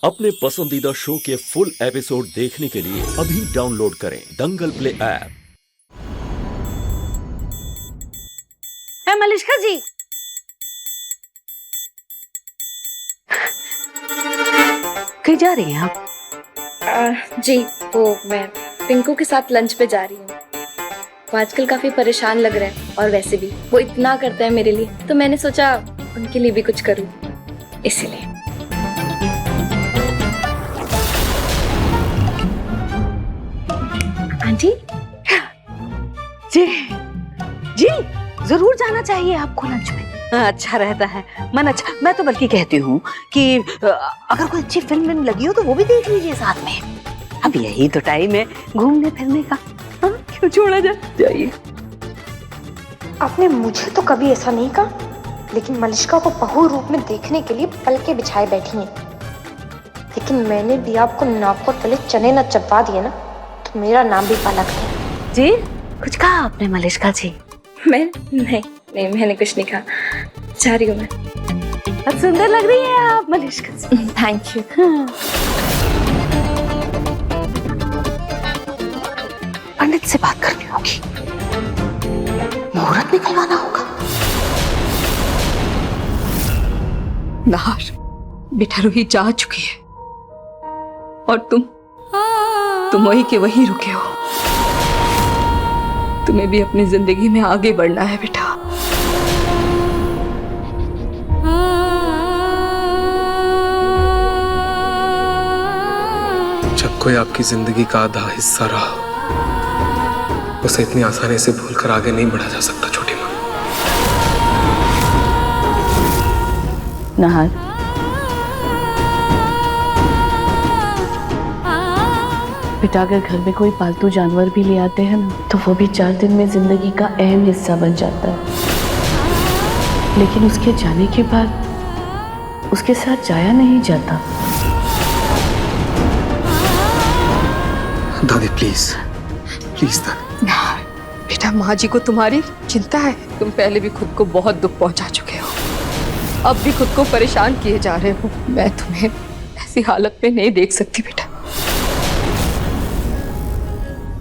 अपने पसंदीदा शो के फुल एपिसोड देखने के लिए अभी डाउनलोड करें दंगल प्ले ऐप। मलिष्का जी, कहीं जा रही हैं आप? जी वो मैं पिंकू के साथ लंच पे जा रही हूँ। वो आजकल काफी परेशान लग रहे हैं और वैसे भी वो इतना करते हैं मेरे लिए, तो मैंने सोचा उनके लिए भी कुछ करूँ, इसीलिए। आंटी जी जी, जरूर जाना चाहिए आपको लंच में। अच्छा रहता है मन। अच्छा, मैं तो बल्कि कहती हूँ कि अगर कोई अच्छी फिल्म लगी हो तो वो भी देख लीजिए साथ में। अब यही तो टाइम है घूमने फिरने का। हाँ, क्यों छोड़ा जाइए। आपने मुझे तो कभी ऐसा नहीं कहा, लेकिन मलिष्का को बहू रूप में देखने के लिए पलके बिछाए बैठी हैं। लेकिन मैंने भी आपको नाक पर तले चने न चबा दिए ना, तो मेरा नाम भी पलक है। जी, कुछ कहा आपने मलिष्का जी? मैं नहीं, मैंने कुछ नहीं कहा। जा रही हूँ मैं। अब सुंदर लग रही है आप मलिष्का जी। Thank you. पंडित से बात करनी होगी, मुहूर्त निकलवाना होगा। नार, बेटा रूही जा चुकी है और तुम वहीं के वहीं रुके हो। तुम्हें भी अपनी जिंदगी में आगे बढ़ना है बेटा। जब कोई आपकी जिंदगी का आधा हिस्सा रहा, उसे इतनी आसानी से भूलकर आगे नहीं बढ़ा जा सकता छोटी माँ। नाहर, बेटा अगर घर में कोई पालतू जानवर भी ले आते हैं ना, तो वो भी 4 दिन में जिंदगी का अहम हिस्सा बन जाता है। लेकिन उसके जाने के बाद उसके साथ जाया नहीं जाता। दादी प्लीज प्लीज दादी। बेटा, माँ जी को तुम्हारी चिंता है। तुम पहले भी खुद को बहुत दुख पहुंचा चुके हो, अब भी खुद को परेशान किए जा रहे हो। मैं तुम्हें ऐसी हालत में नहीं देख सकती बेटा।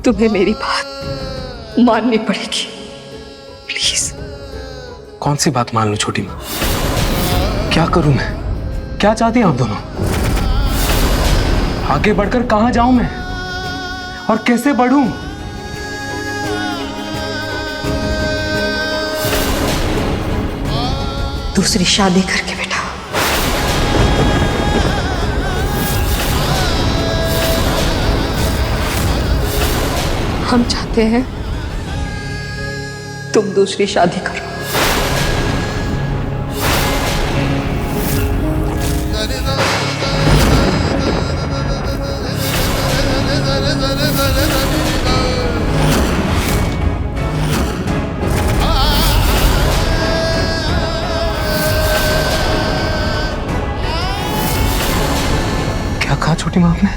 तुम्हें मेरी बात माननी पड़ेगी, प्लीज। कौन सी बात मान लूं छोटी माँ? क्या करूं मैं? क्या चाहती हैं आप दोनों? आगे बढ़कर कहां जाऊं मैं और कैसे बढ़ूं? दूसरी शादी करके बेटा। हम चाहते हैं तुम दूसरी शादी करो। क्या कहा छोटी माँ आपने?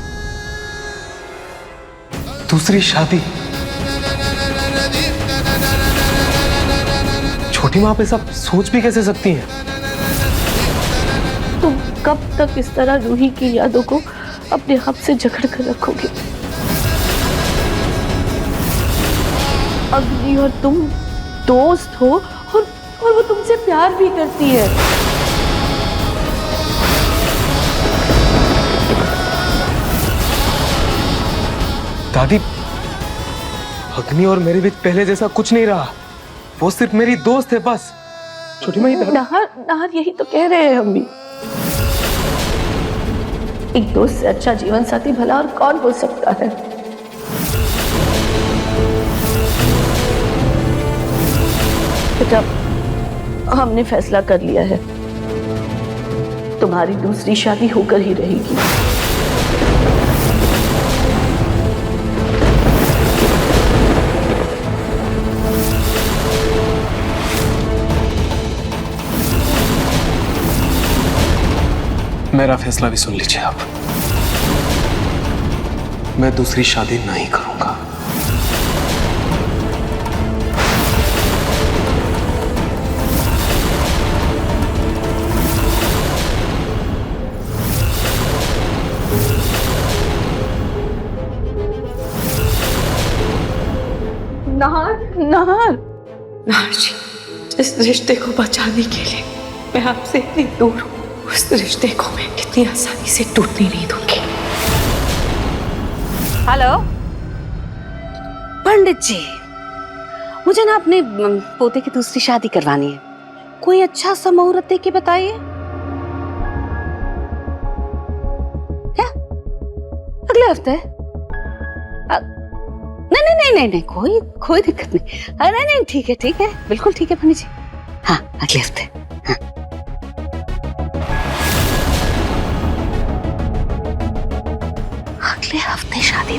दूसरी शादी? छोटी माँ आप ये सब सोच भी कैसे सकती हैं? तुम कब तक इस तरह रूही की यादों को अपने आप से जकड़ कर रखोगे? अग्नि और तुम दोस्त हो और वो तुमसे प्यार भी करती है। दादी, अग्नि और मेरे बीच पहले जैसा कुछ नहीं रहा। वो सिर्फ मेरी दोस्त है बस। छोटी माँ नाहर यही तो कह रहे हैं हम भी। एक दोस्त से अच्छा जीवन साथी भला और कौन हो सकता है? बेटा, हमने फैसला कर लिया है, तुम्हारी दूसरी शादी होकर ही रहेगी। मेरा फैसला भी सुन लीजिए आप। मैं दूसरी शादी नहीं करूंगा। नाहर, नाहर, नाहर जी, इस रिश्ते को बचाने के लिए मैं आपसे इतनी दूर हूँ, उस रिश्ते को मैं इतनी आसानी से टूटने नहीं दूंगी। हेलो पंडित जी, मुझे ना अपने पोते की दूसरी शादी करवानी है, कोई अच्छा सा मुहूर्त देख के बताइए। क्या अगले हफ्ते? नहीं, कोई दिक्कत नहीं। अरे नहीं, ठीक है, बिल्कुल ठीक है पंडित जी। हाँ, अगले हफ्ते। हाँ। अगले हफ्ते शादी,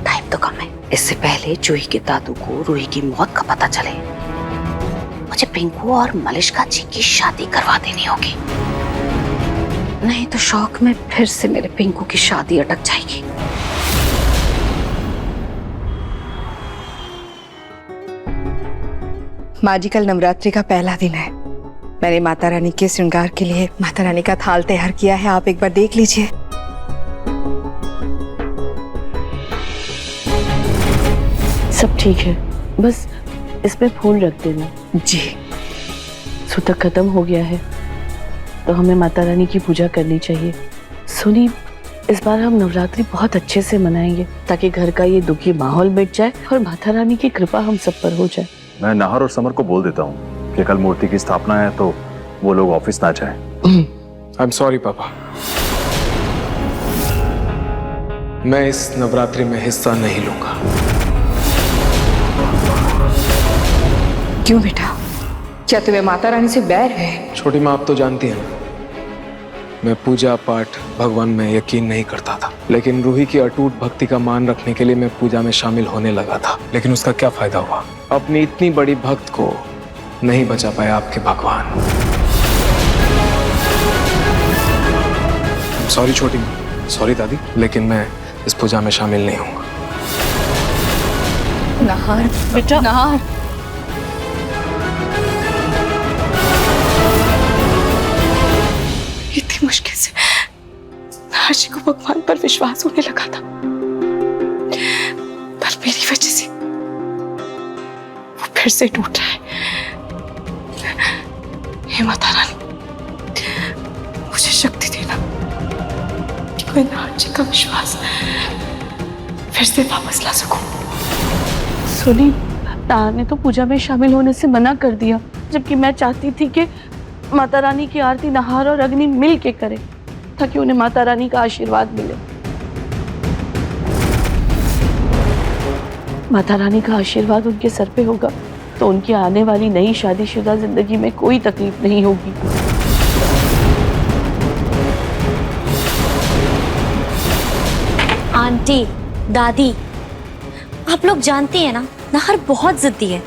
टाइम तो कम है। इससे पहले जूही के दादू को रूही की मौत का पता चले, मुझे पिंकू और मलिष्का जी की शादी करवा देनी होगी, नहीं तो शौक में फिर से मेरे पिंकू की शादी अटक जाएगी। माँ जी, कल नवरात्रि का पहला दिन है। मैंने माता रानी के श्रृंगार के लिए माता रानी का थाल तैयार किया है, आप एक बार देख लीजिए। सब ठीक है, बस इसमें फूल रख देना। जी। सूतक खत्म हो गया है तो हमें माता रानी की पूजा करनी चाहिए। सुनी, इस बार हम नवरात्रि बहुत अच्छे से मनाएंगे ताकि घर का ये दुखी माहौल मिट जाए और माता रानी की कृपा हम सब पर हो जाए। मैं नाहर और समर को बोल देता हूँ कि कल मूर्ति की स्थापना है तो वो लोग ऑफिस ना जाएं। आई एम सॉरी पापा, मैं इस नवरात्रि में हिस्सा नहीं लूंगा। क्यों बेटा, क्या तुम्हें माता रानी से बैर है? छोटी माँ, आप तो जानती हैं ना, मैं पूजा पाठ भगवान में यकीन नहीं करता था, लेकिन रूही की अटूट भक्ति का मान रखने के लिए मैं पूजा में शामिल होने लगा था। लेकिन उसका क्या फायदा हुआ, अपनी इतनी बड़ी भक्त को नहीं बचा पाया आपके भगवान। सॉरी छोटी माँ, सॉरी दादी, लेकिन मैं इस पूजा में शामिल नहीं हूँ। नाहर बेटा, नाहर, इतनी मुश्किल से नाहर जी को भगवान पर विश्वास होने लगा था, पर मेरी वजह से वो फिर से टूट रहा है। हे माता रानी, मुझे शक्ति देना कि मैं नाहर जी का विश्वास फिर से वापस ला सकूं। सुनी, नाहर ने तो पूजा में शामिल होने से मना कर दिया, जबकि मैं चाहती थी कि माता रानी की आरती नाहर और अग्नि मिल के करें ताकि उन्हें माता रानी का आशीर्वाद मिले। माता रानी का आशीर्वाद उनके सर पे होगा तो उनकी आने वाली नई शादीशुदा जिंदगी में कोई तकलीफ नहीं होगी। आंटी, दादी, आप लोग जानती हैं ना, नाहर बहुत जिद्दी है,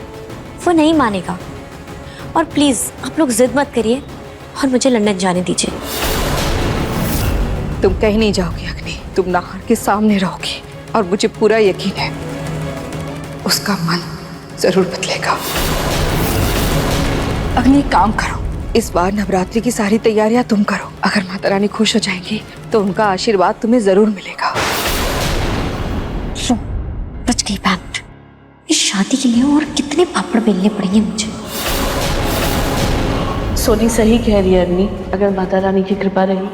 वो नहीं मानेगा। और प्लीज आप लोग जिद मत करिए और मुझे लंदन जाने दीजिए। तुम कहीं नहीं जाओगी अग्नि, तुम नाहर के सामने रहोगी और मुझे पूरा यकीन है उसका मन जरूर बदलेगा। अग्नि, एक काम करो, इस बार नवरात्रि की सारी तैयारियां तुम करो। अगर माता रानी खुश हो जाएंगी तो उनका आशीर्वाद तुम्हें जरूर मिलेगा। बच गई पैंट। इस शादी के लिए और कितने पापड़ बेलने पड़ेंगे मुझे। सोनी सही कह रही है अग्नि, अगर माता रानी की कृपा रही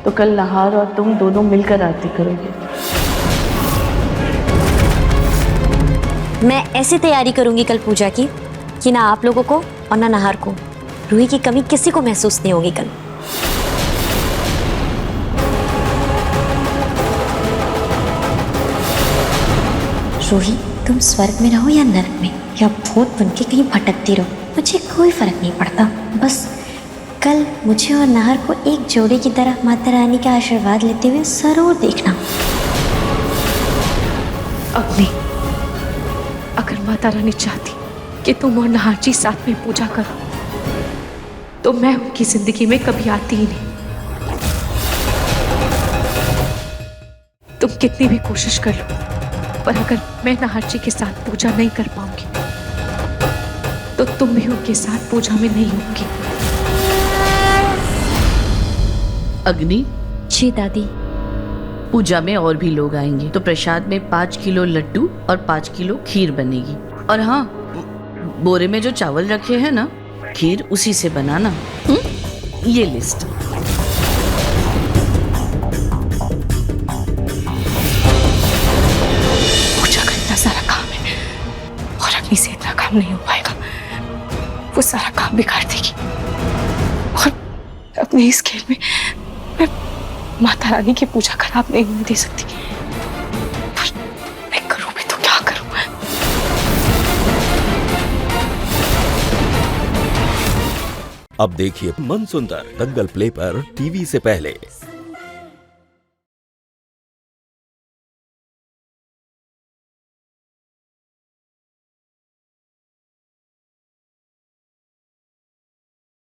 तो कल नाहर और तुम दोनों मिलकर आरती करोगे। मैं ऐसी तैयारी करूंगी कल पूजा की कि ना आप लोगों को और ना नाहर को रूही की कमी किसी को महसूस नहीं होगी कल। रूही, तुम स्वर्ग में रहो या नरक में या भूत बनके कहीं भटकती रहो, मुझे कोई फर्क नहीं पड़ता। बस कल मुझे और नाहर को एक जोड़ी की तरह माता रानी का आशीर्वाद लेते हुए जरूर देखना। अग्नि, अगर माता रानी चाहती कि तुम और नाहर जी साथ में पूजा करो तो मैं उनकी जिंदगी में कभी आती ही नहीं। तुम कितनी भी कोशिश कर लो, पर अगर मैं नाहर जी के साथ पूजा नहीं कर पाऊंगी तो तुम भी उनके साथ पूजा में नहीं होगी। अग्नि, जी दादी। पूजा में और भी लोग आएंगे तो प्रसाद में 5 किलो लड्डू और 5 किलो खीर बनेगी। और हाँ, बोरे में जो चावल रखे हैं ना, खीर उसी से बनाना। ये लिस्ट। पूजा का इतना सारा काम है और अग्नि से इतना काम नहीं हो पाएगा। वो सारा काम बिगाड़ देगी और अपने इस खेल में मैं माता रानी की पूजा खराब नहीं होने दे सकती। पर मैं करूं भी तो क्या करूं? अब देखिए मन सुंदर दंगल प्ले पर टीवी से पहले।